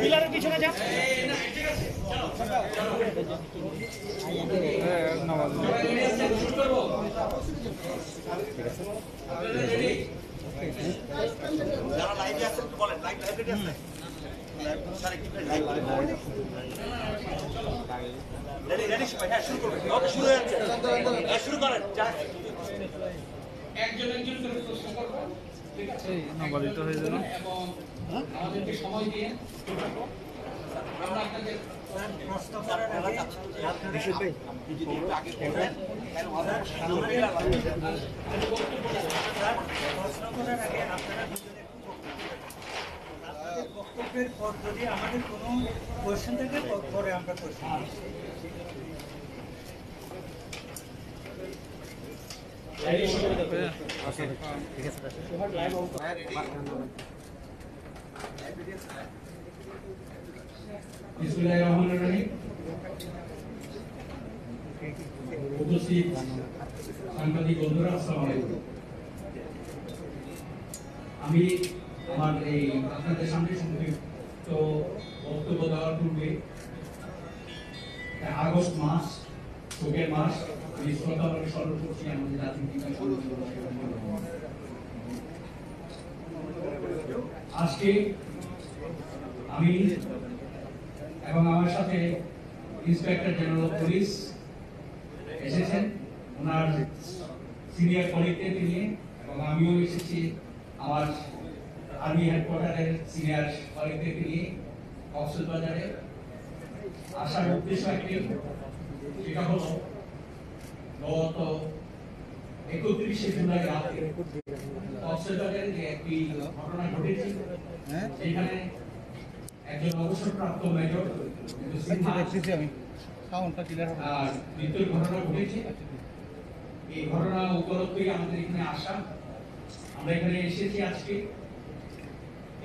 পিলারের পিছনে যা যারা লাইভে আছেন একটু বলেন, লাইভ লাইব্রেরি আছে শুরু করবেন। ওকে, শুরু হয়ে যাচ্ছে, শুরু করেন। একজন একজন করে প্রশ্ন করব, ঠিক আছে? নবাদিত হয়ে গেল এবং আমাদেরকে সময় দিয়ে আমরা আপনাদের প্রশ্ন করার আগে বিশুদ্ধ ভাই প্রশ্ন করার আগে আপনারা দুজনে একটু বক্তব্যের পর যদি আমাদের কোনো কোয়েশ্চেন থাকে পরে আমরা কোয়েশ্চেন উপস্থিত সাংবাদিক বন্ধুরা, আসসালামু আলাইকুম। আমি আমার এই আপনাদের সামনে সংক্ষিপ্ত বক্তব্য দেওয়ার পূর্বে আগস্ট মাস, শোকের মাস, আমি শ্রদ্ধাভাবে স্মরণ করছি আমাদের জাতির পিতা শহীদ আজকে আমি এবং আমার সাথে ইন্সপেক্টর জেনারেল অফ পুলিশ এসেছেন ওনার সিনিয়র কলিগদের নিয়ে, এবং আমিও এসেছি আমার আর্মি হেডকোয়ার্টারের সিনিয়র কলিগদের নিয়ে কক্সবাজারে। আসার উদ্দেশ্য একটি, সেটা হলো গত 31শে জুলাই রাতে কক্সবাজারে যে একটি ঘটনা ঘটেছে, সেখানে একজন অবসরপ্রাপ্ত মেজর মৃত্যুর ঘটনা ঘটেছে। এই ঘটনা উপলক্ষে আমাদের এখানে আসা, আমরা এখানে এসেছি আজকে।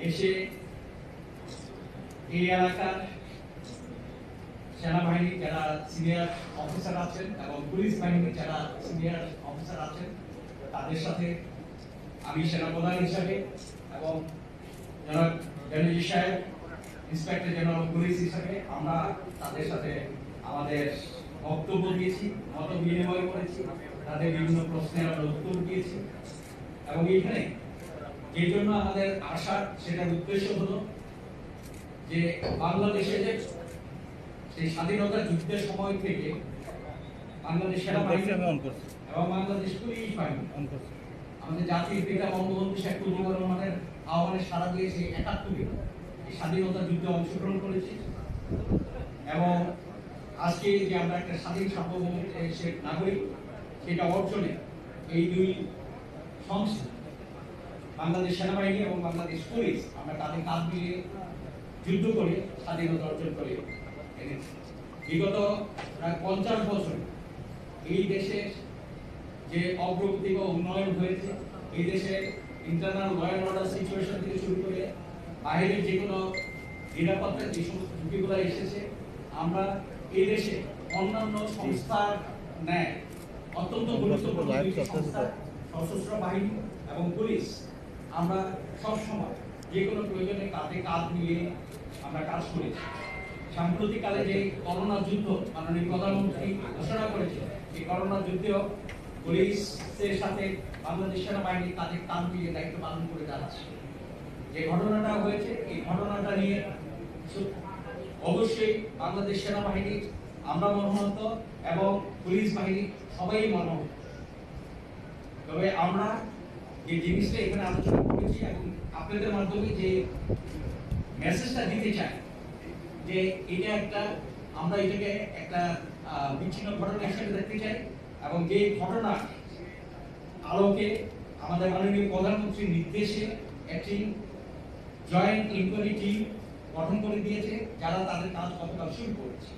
এসে এই এলাকার সেনাবাহিনীর যারা সিনিয়র অফিসার আছেন এবং পুলিশ বাহিনীর যারা সিনিয়র অফিসার আছেন, তাদের সাথে আমি সেনাপ্রধান হিসাবে এবং যারা জেনারেল সাহেব, ইন্সপেক্টর জেনারেল পুলিশ হিসাবে আমরা তাদের সাথে আমাদের বক্তব্য দিয়েছি, মত বিনিময় করেছি, তাদের বিভিন্ন প্রশ্নের আমরা উত্তর দিয়েছি। এবং এখানে যে জন্য আমাদের আসা, সেটার উদ্দেশ্য হলো যে বাংলাদেশে যে সেই স্বাধীনতা যুদ্ধের সময় থেকে বাংলাদেশ সেনাবাহিনী এবং বাংলাদেশ পুলিশ বাহিনী আমাদের জাতির পিতা বঙ্গবন্ধু শেখ মুজিবুর রহমানের আহ্বানে সাড়া দিয়ে সেই ৭১ এই স্বাধীনতা যুদ্ধে অংশগ্রহণ করেছি। এবং আজকে যে আমরা একটা স্বাধীন সার্বভৌম দেশের নাগরিক, সেটা অর্জনে এই দুই সংস্থা বাংলাদেশ সেনাবাহিনী এবং বাংলাদেশ পুলিশ আমরা তাদের কাঁধ মিলিয়ে যুদ্ধ করে স্বাধীনতা অর্জন করে এনেছি। বিগত প্রায় 50 বছর এই দেশের যে অগ্রগতি বা উন্নয়ন হয়েছে, এই দেশের internal law and order situation থেকে শুরু করে বাইরের যে কোনো নিরাপত্তার যে সমস্ত ঝুঁকিগুলো এসেছে, আমরা এই দেশে অন্যান্য সংস্থার ন্যায় অত্যন্ত গুরুত্বপূর্ণ সংস্থা সশস্ত্র বাহিনী এবং পুলিশ আমরা সবসময় যে কোনো প্রয়োজনে কাঁধে কাঁধ মিলিয়ে আমরা কাজ করেছি। সাম্প্রতিককালে যে করোনা যুদ্ধ মাননীয় প্রধানমন্ত্রী ঘোষণা করেছে, এই করোনা যুদ্ধেও পুলিশের সাথে বাংলাদেশ সেনাবাহিনী তাদের কাঁধ মিলিয়ে দায়িত্ব পালন করে যাচ্ছে। যে ঘটনাটা হয়েছে, এই ঘটনাটা নিয়ে অবশ্যই বাংলাদেশ সেনাবাহিনী আমরা মর্মাহত এবং পুলিশ বাহিনী সবাই মর্মাহত। তবে আমরা যে জিনিসটা এখানে আলোচনা করেছি এবং আপনাদের মাধ্যমে যে মেসেজটা দিতে চাই, যে এটা একটা, আমরা এটাকে একটা বিচ্ছিন্ন ঘটনা হিসেবে দেখতে চাই, এবং যে ঘটনা আলোকে আমাদের মাননীয় প্রধানমন্ত্রীর নির্দেশে একটি জয়েন্ট ইনকোয়ারি টিম গঠন করে দিয়েছে, যারা তাদের কাজ গতকাল শুরু করেছে।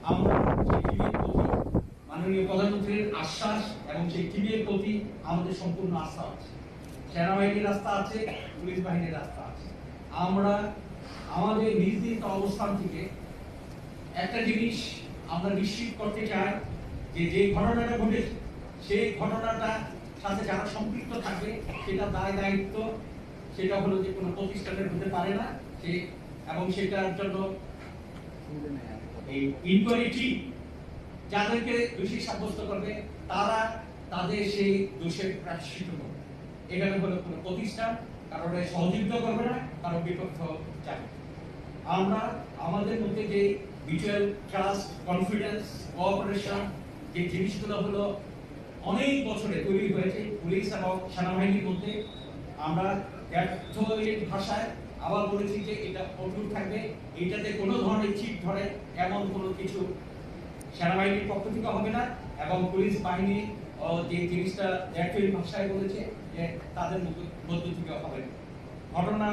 আমরা সেই টিমের প্রতি মাননীয় প্রধানমন্ত্রীর আশ্বাস এবং সেই টিমের প্রতি আমাদের সম্পূর্ণ আস্থা আছে। সেনাবাহিনীর আস্থা আছে, পুলিশ বাহিনীর আস্থা আছে। আমরা আমাদের নিজ নিজ অবস্থান থেকে একটা জিনিস আমরা নিশ্চিত করতে চাই, যে যে ঘটনাটা ঘটেছে সেই ঘটনাটা সাথে যারা সম্পৃক্ত থাকবে সেটা দায় দায়িত্ব সেটা হলো যে কোনো প্রতিষ্ঠানের হতে পারে না সে, এবং সেটার জন্য এই ইনকোয়ারি যাদেরকে দোষী সাব্যস্ত করবে তারা তাদের সেই দোষের প্রায়শ্চিত্ত করবে। এখানে হলো কোনো প্রতিষ্ঠান কারণে সহযোগিতা করবে না, কারণ বিপক্ষ যাবে। আমরা আমাদের মধ্যে যে মিউচুয়াল ট্রাস্ট, কনফিডেন্স, কোঅপারেশন যে জিনিসগুলো হলো অনেক বছরে তৈরি হয়েছে পুলিশ এবং সেনাবাহিনীর মধ্যে, আমরা ব্যর্থের ভাষায় আবার বলেছি যে এটা অটুট থাকবে, এটাতে কোনো ধরনের চিট ধরে এমন কোনো কিছু সেনাবাহিনীর পক্ষ থেকে হবে না, এবং পুলিশ বাহিনী যে জিনিসটা ব্যর্থের ভাষায় বলেছে যে তাদের মধ্য থেকে হবে না। ঘটনা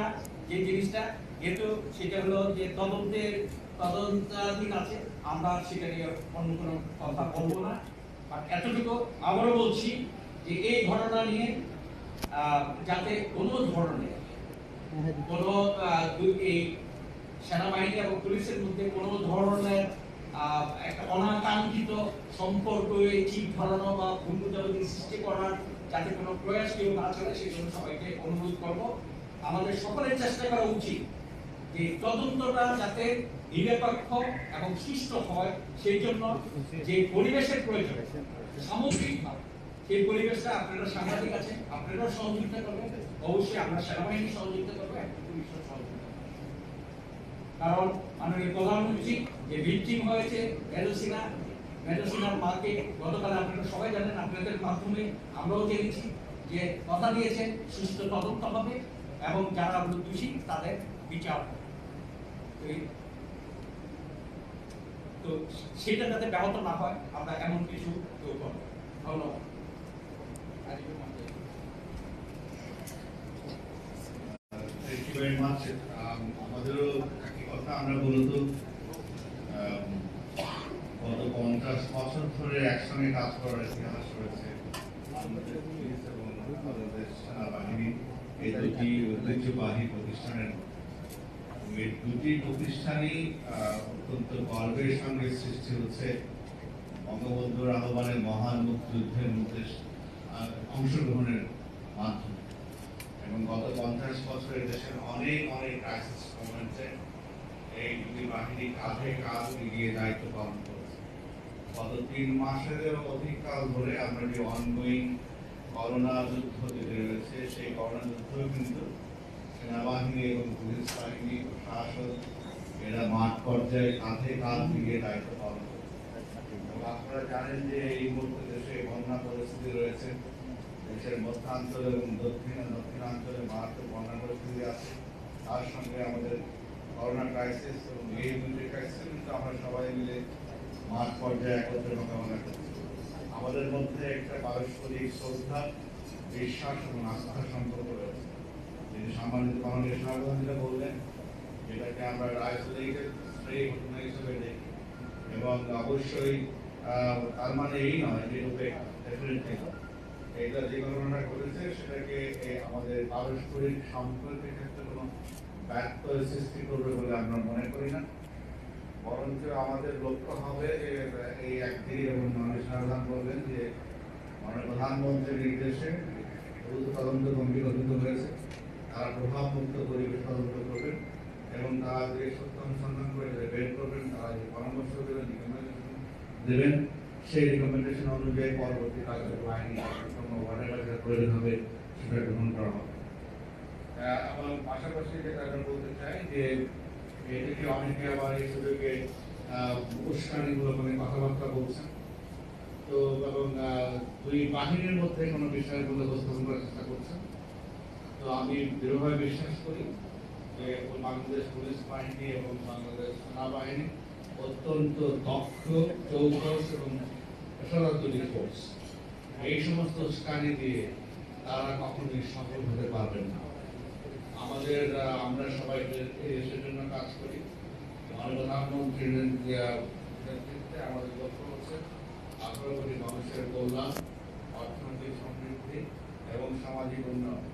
যে জিনিসটা যেহেতু সেটা হলো যে তদন্তাধীন আছে, আমরা সেটা নিয়ে অন্য কোনো কথা বলবো না। এতটুকু আবারও বলছি যে এই ঘটনা নিয়ে যাতে কোনো ধরনের কোনো এই সেনাবাহিনী এবং পুলিশের মধ্যে কোনো ধরনের একটা অনাকাঙ্ক্ষিত সম্পর্ক চিট ধরানো বা ভুল বোঝাবুঝি সৃষ্টি করার যাতে কোনো প্রয়াস কেউ না চলে সেই জন্য সবাইকে অনুরোধ করব। আমাদের সকলের চেষ্টা করা উচিত যে তদন্তটা যাতে নিরপেক্ষ এবং সুষ্ঠু হয়, সেই জন্য যে পরিবেশের প্রয়োজন সামগ্রিকভাবে সেই পরিবেশটা আপনারা সাংবাদিক আছেন, আপনারা সহযোগিতা করবেন, অবশ্যই আমরা সেনাবাহিনী সহযোগিতা করবো, পুলিশের সহযোগিতা করবো। কারণ মাননীয় প্রধানমন্ত্রী যে ভিকটিম হয়েছে মেডোসিনার মাকে গতকাল আপনারা সবাই জানেন, আপনাদের মাধ্যমে আমরাও জেনেছি যে কথা দিয়েছেন সুস্থ তদন্ত হবে এবং যারা দোষী তাদের বিচার হবে। তো সেটা যাতে ব্যাহত না হয় আমরা এমন কিছু করব। ধন্যবাদ। Thank you very much. আমাদেরও একই কথা, আমরা মূলত গত 50 বছর ধরে একসঙ্গে কাজ করার ইতিহাস রয়েছে আমাদের পুলিশ এবং আমাদের সেনাবাহিনী, এই দুটি ঐতিহ্যবাহী প্রতিষ্ঠানের। এই দুটি প্রতিষ্ঠানই অত্যন্ত গর্বের সঙ্গে সৃষ্টি হচ্ছে বঙ্গবন্ধুর আহ্বানে মহান মুক্তিযুদ্ধের মধ্যে অংশগ্রহণের মাধ্যমে। এবং গত 50 বছরে দেশের অনেক ক্রাইসিস মোমেন্টে এই দুটি বাহিনী কাঁধে কাঁধ মিলিয়ে দায়িত্ব পালন করেছে। গত 3 মাসেরও অধিক কাল ধরে আমরা যে অনগোয়িং করোনা যুদ্ধ যেটা রয়েছে, সেই করোনা যুদ্ধেও কিন্তু সেনাবাহিনী এবং পুলিশ বাহিনী, প্রশাসন এরা মাঠ পর্যায়ে কাঁধে কাঁধ মিলিয়ে দায়িত্ব পালন করেছে। এবং আপনারা জানেন যে এই মুহূর্তে দেশে বন্যা পরিস্থিতি রয়েছে, দেশের মধ্যাঞ্চল এবং দক্ষিণাঞ্চলে মারাত্মক বন্যা পরিস্থিতি আছে। তার সঙ্গে আমাদের করোনা ক্রাইসিস, এবং এই দুটি ক্রাইসিস কিন্তু আমরা সবাই মিলে মাঠ পর্যায়ে একত্রে মোকাবেলা করছি। আমাদের মধ্যে একটা পারস্পরিক শ্রদ্ধা, বিশ্বাস এবং আস্থার সম্পর্ক রয়েছে। যিনি সম্মানিত মাননীয় সভাপতি যেটা বললেন, যেটাকে আমরা আইসোলেটেড স্ট্রে ঘটনা হিসেবে দেখি, এবং অবশ্যই তার মানে এই নয় যে ডেফিনেটলি এটা যে ঘটনাটা ঘটেছে সেটাকে আমাদের পারস্পরিক সম্পর্কের ক্ষেত্রে কোনো ব্যত্যয় সৃষ্টি করবে বলে আমরা মনে করি না। বরঞ্চ আমাদের লক্ষ্য হবে যে এই একদিন, এবং মাননীয় সমাধান বললেন যে মাননীয় প্রধানমন্ত্রীর নির্দেশে দ্রুত তদন্ত কমিটি গঠিত হয়েছে, তারা প্রভাবমুক্ত পরিবেশ তদন্ত করবেন এবং তারা যে সত্য অনুসন্ধান করে বের করবেন, তারা যে পরামর্শ দেবেন, রিকমেন্ডেশন দেবেন, সেই রিকমেন্ডেশন অনুযায়ী পরবর্তী কার্যক্রম আইনি প্রয়োজন হবে সেটা গ্রহণ করা হবে। এবং পাশাপাশি যেটা আমরা বলতে চাই যে এটাকে অনেকে আবার এই সুযোগে উস্কানিমূলক অনেক কথাবার্তা বলছেন, তো এবং দুই বাহিনীর মধ্যে কোনো বিষয়গুলো উপস্থাপন করার চেষ্টা করছেন। তো আমি দৃঢ়ভাবে বিশ্বাস করি যে বাংলাদেশ পুলিশ বাহিনী এবং বাংলাদেশ সেনাবাহিনী অত্যন্ত দক্ষ, চৌকস এবং পেশাদার ফোর্স। এই সমস্ত উস্কানি দিয়ে তারা কখনোই সফল হতে পারবেন না। আমরা সবাই দেশের জন্য কাজ করি। মাননীয় প্রধানমন্ত্রীর নেতৃত্বে আমাদের লক্ষ্য হচ্ছে 18 কোটি মানুষের কল্যাণ, অর্থনৈতিক সমৃদ্ধি এবং সামাজিক উন্নয়ন।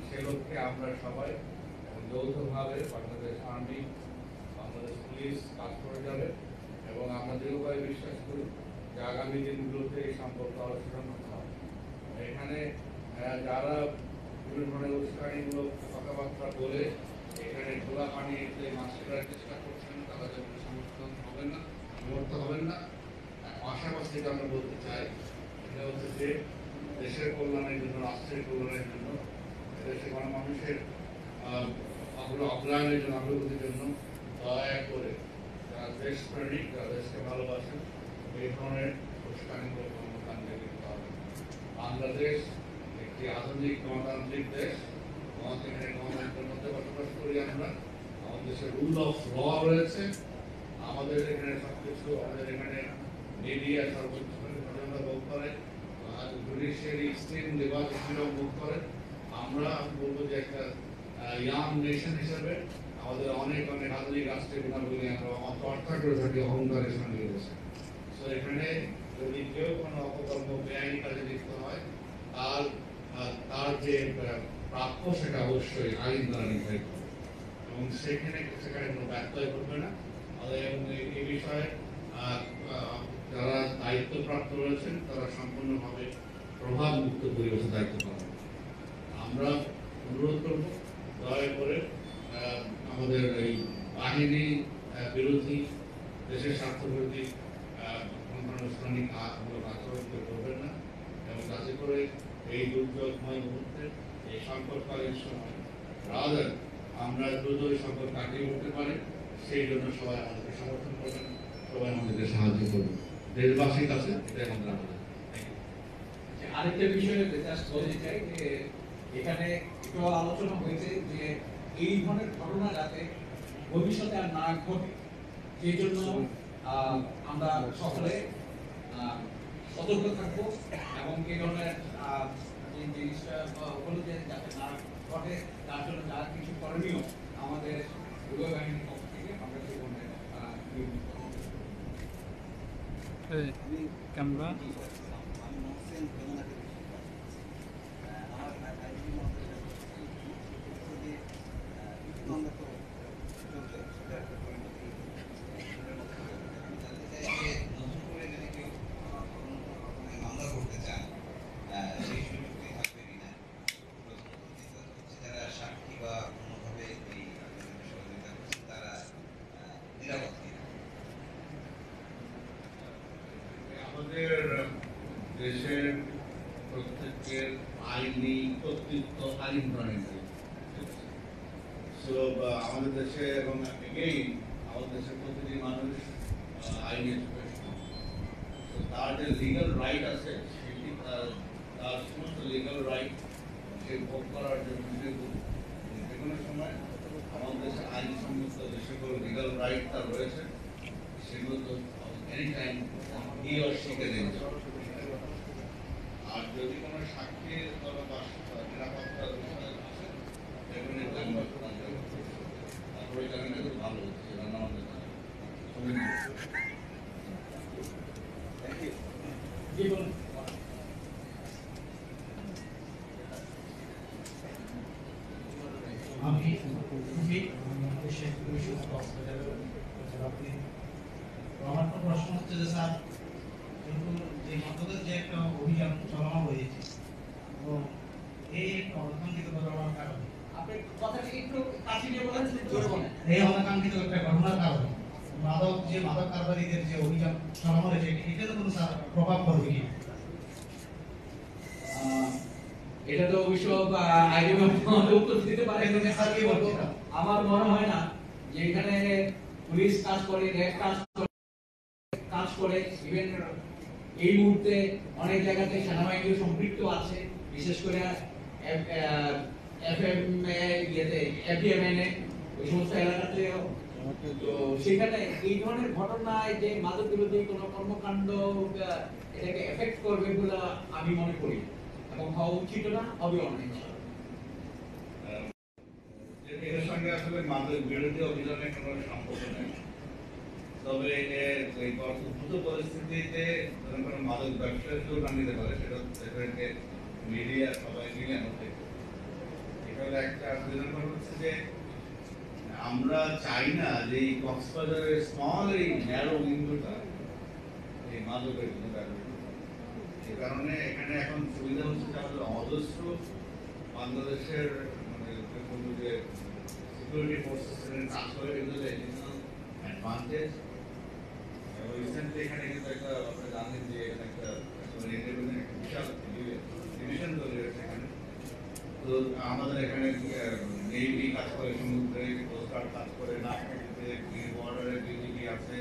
সে লক্ষ্যে আমরা সবাই যৌথভাবে বাংলাদেশ আর্মি, বাংলাদেশ পুলিশ কাজ করে যাবে, এবং আমরা দৃঢ়ভাবে বিশ্বাস করি যে আগামী দিনগুলোতে এই সম্পর্ক আরো সুসংহত হবে। এখানে এখানে যারা বিভিন্ন ধরনের উস্কানিমূলক কথাবার্তা বলে এখানে খোলা পানিতে মাছ ধরার চেষ্টা করছেন, তারা যেন সমর্থন হবেন না, সমর্থ হবেন না। পাশাপাশি যেটা আমরা বলতে চাই এটা হচ্ছে যে দেশের কল্যাণের জন্য, রাষ্ট্রের কল্যাণের জন্য, দেশের মানুষের অগ্রহায়ণের জন্য, অগ্রগতির জন্য দয়া করে যারা দেশপ্রেমিক, যারা দেশকে ভালোবাসেন, এই ধরনের উস্কানিমূলক কর্মকাণ্ডে লিপ্ত হবেন। বাংলাদেশ একটি আধুনিক গণতান্ত্রিক দেশ, গণতন্ত্রের মধ্যে বসবাস করি আমরা। আমাদের দেশে রুল অফ ল রয়েছে, আমাদের এখানে সবকিছু, আমাদের এখানে মিডিয়া সর্বোচ্চ ঘটনা ভোগ করে, জুডিশিয়ারি এক্সট্রিম লিবার্টিও ভোগ করে। আমরা বলবো যে একটা ইয়াং নেশন হিসেবে আমাদের অনেক অনেক আধুনিক রাষ্ট্রের গুণাবলী আমরা চর্চা করে থাকি অহংকারের সঙ্গে রয়েছে। তো এখানে যদি কেউ কোনো অপকর্ম বেআইনি কাজে লিপ্ত হয় তার যে প্রাপ্য সেটা অবশ্যই আইন দ্বারা নির্ধারিত এবং সেখানে কোনো ব্যত্যয় করবে না। এবং এই বিষয়ে যারা দায়িত্বপ্রাপ্ত রয়েছেন তারা সম্পূর্ণভাবে প্রভাব মুক্ত পরিবেশে দায়িত্ব পালন। আমরা অনুরোধ করব দয়া করে আমাদের এই বাহিনী বিরোধী, দেশের স্বার্থ বিরোধী অনুষ্ঠানিক আচরণ করবেন না এবং যাতে করে এই দুর্যোগময় মুহূর্তে, এই সংকটকালীন সময় রাদার আমরা দ্রুত এই সংকট কাটিয়ে উঠতে পারি, সেই জন্য সবাই আমাদেরকে সমর্থন করবেন, সবাই আমাদেরকে সাহায্য করবেন। দেশবাসীর কাছে এটাই আমাদের আবেদন। আরেকটা বিষয়ে জাস্ট বলতে চাই যে এখানে একটু আলোচনা হয়েছে যে এই ধরনের ঘটনা যাতে ভবিষ্যতে আর না ঘটে, সেই জন্য আমরা সকলে সতর্ক থাকবো এবং এই ধরনের যে জিনিসটা হলো যে যাতে না ঘটে তার জন্য যা কিছু করণীয় আমাদের উভয় বাহিনীর পক্ষ থেকে আমরা সেই ধরনের ক্যামেরা আমাদের দেশের প্রত্যেকের আইনি কর্তৃত্ব আইন প্রণয়ন আমাদের দেশে এবং আমাদের দেশের প্রতিটি মানুষ আইনি তার যে লিগাল রাইট আছে সেটি তার সমস্ত লিগাল রাইট সে ভোগ করার জন্য যে কোনো সময় আমাদের দেশে আইনসম্মত যে সকল লিগাল রাইট তার রয়েছে সেগুলো তো any time he or she can enjoy. আর যদি কোনো সাক্ষীর নিরাপত্তা তারপরে জানাটা তো ভালো হচ্ছে রান্না আমাদের আমি আমার তো প্রশ্ন হচ্ছে যে স্যার কিন্তু যে মাদকের যে একটা অভিযান চালানো হয়েছে তো এই অনাকাঙ্ক্ষিত ঘটনার কারণে এই অনাকাঙ্ক্ষিত একটা ঘটনার কারণে মাদক কারবারিদের যে অভিযান চালানো হয়েছে এটাতে কোনো স্যার প্রভাব পড়বে কি? এটা তো অবশ্য উত্তর দিতে পারে আমার মনে হয় না যে এখানে পুলিশ কাজ করে, র্যাব কাজ করে ইভেন এই মুহূর্তে অনেক জায়গাতে সেনাবাহিনী সম্পৃক্ত আছে, বিশেষ করে ওই সমস্ত এলাকাতে। তো সেখানে এই ধরনের ঘটনায় যে মাদক বিরোধী কোনো কর্মকাণ্ড এটাকে এফেক্ট করবে বলে আমি মনে করি এবং হওয়া উচিত না, হবে অনেক। এর সঙ্গে আসলে মাদক বিরোধী অভিযানের কোনো সম্পর্ক নেই, তবে এই উদ্ভূত পরিস্থিতিতে কোনো মাদক ব্যবসায় যোগদান দিতে পারে সেটাকে মিডিয়া সবাই মিলে হতে। এটা হলো একটা আবেদন হচ্ছে যে আমরা চাই না যে এই কক্সবাজারের স্মল এই ন্যারো উইন্ডোটা এই মাদকের জন্য ব্যবহৃত। সে কারণে এখানে এখন সুবিধা হচ্ছে যে আমাদের অজস্র বাংলাদেশের মানে যে সিকিউরিটি ফোর্সেস কাজ করে এগুলো এডিশনাল অ্যাডভান্টেজ। এবং রিসেন্টলি এখানে কিন্তু একটা আপনারা জানেন যে এখানে একটা ইন্ডিপেন্ডেন্ট বিশাল ডিভিশন তৈরি হয়েছে এখানে। তো আমাদের এখানে নেভি কাজ করে, সমুদ্রে কোস্টগার্ড কাজ করে, নাগপুরিতে বর্ডারে বিজিবি আছে,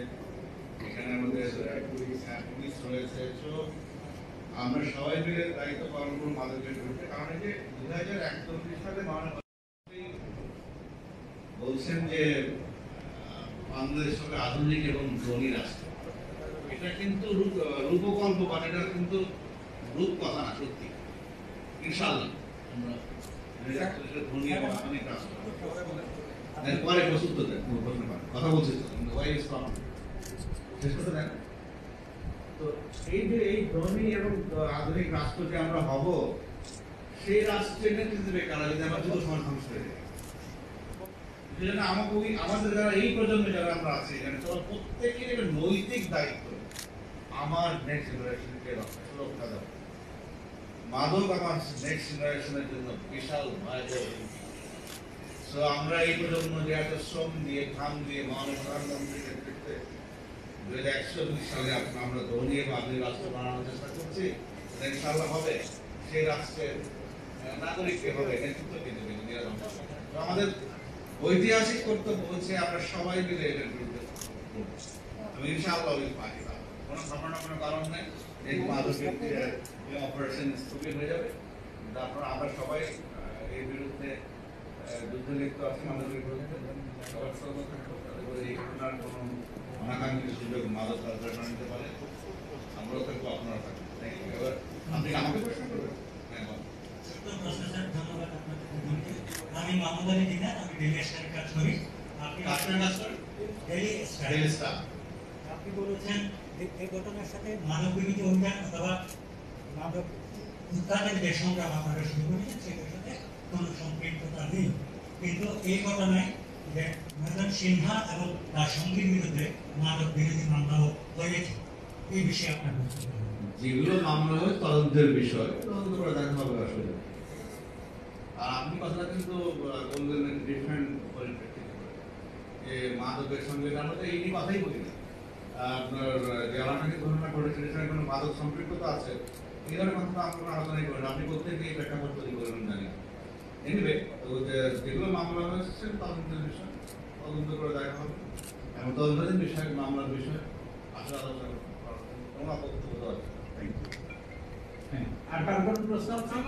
এখানে আমাদের পুলিশ রয়েছে। তো আমরা সবাই মিলে দায়িত্ব পালন করবো মাদকের বিরুদ্ধে। কারণ এই যে 2041 সালে বলছেন যে বাংলাদেশ হবে আধুনিক এবং ধনী রাষ্ট্র, এটা কিন্তু রূপকল্প বা এটা কিন্তু রূপ কথা না, সত্যি। ইনশাআল্লাহ আমরা 2041 ধনী এবং আধুনিক রাষ্ট্র। পরে প্রস্তুত দেন প্রশ্ন করেন, কথা বলছি ওয়াই ইজ প্রবলেম শেষ করতে দেন। তো এই যে এই ধনী এবং আধুনিক রাষ্ট্র যে আমরা হব, সেই রাষ্ট্রের নেতৃত্ব দেবে কারা যদি আমরা যুদ্ধ সমাজ ধ্বংস করে দিই। সেজন্য আমাদের যারা এই প্রজন্মে যারা আমরা আছি এখানে, তারা প্রত্যেকের একটা নৈতিক দায়িত্ব আমার নেক্সট জেনারেশনকে সুরক্ষা দেওয়া। মাদক আমার নেক্সট জেনারেশনের জন্য বিশাল ভয়াবহ। তো আমরা এই প্রজন্ম যে এত শ্রম দিয়ে, ঘাম দিয়ে মাননীয় প্রধানমন্ত্রীর নেতৃত্বে 2041 সালে আমরা ধনী এবং আধুনিক রাষ্ট্র বানানোর চেষ্টা করছি, ইনশাআল্লাহ হবে। সেই রাষ্ট্রের নাগরিককে হবে, নেতৃত্বকে দেবে। আমাদের ঐতিহাসিক কর্তব্য হচ্ছে আমরা সবাই মিলে এটার বিরুদ্ধে আমি ইনশাআল্লাহ পারি। কোনো ঘটনা কোনো কারণ নেই, এই মাদকের অপারেশন স্থগিত হয়ে যাবে। তারপর আমরা সবাই এর বিরুদ্ধে যুদ্ধে লিপ্ত আছি, মাদকের বিরুদ্ধে সবার সর্ব থাকবো। এই ঘটনার কোনো অনাকাঙ্ক্ষিত সুযোগ মাদক কারখানা নিতে পারে, আমরাও থাকবো, আপনারা থাকবো। এবার আপনি আমাকে প্রশ্ন করবেন? হ্যাঁ, ধন্যবাদ আপনাকে। আমি মাহমুদ আলী দিনার, আমি ডেলি স্টারে কাজ করি। আপনি ডেলি স্টার। আপনি বলেছেন এই ঘটনার সাথে মাদক বিরোধী অভিযান অথবা মাদক উদ্ধারের যে সংগ্রাম আপনারা শুরু করেছেন সেটার সাথে কোনো সম্পৃক্ততা নেই। কিন্তু এই ঘটনায় যে মেজর সিনহা এবং তার সঙ্গীর বিরুদ্ধে মাদক বিরোধী মামলাও হয়েছে, এই বিষয়ে আপনার বক্তব্য। যেগুলো মামলা হয় তদন্তের বিষয়, তদন্ত করে দেখা হবে আসলে। আর আপনি কথাটা কিন্তু বললেন ডিফারেন্ট পরিপ্রেক্ষিতে, যে মাদকের সঙ্গে আমরা তো এই নিয়ে কথাই বলি না। আপনার যে এলাকাকে ঘটনা ঘটেছে সেখানে কোনো মাদক সম্পৃক্ততা আছে, এই ধরনের কথা আমরা আলোচনাই করেন। আপনি প্রত্যেকে এই প্রেক্ষাপট তৈরি করবেন জানি। এনিওয়ে, যেগুলো মামলা হয়েছে সেটা তদন্তের বিষয়, তদন্ত করে দেখা হবে এবং তদন্তের বিষয় মামলার বিষয় আসলে আলোচনা করা কোনো আপত্তি বোধ আছে। Thank you. আর কার কোনো প্রশ্ন আছে?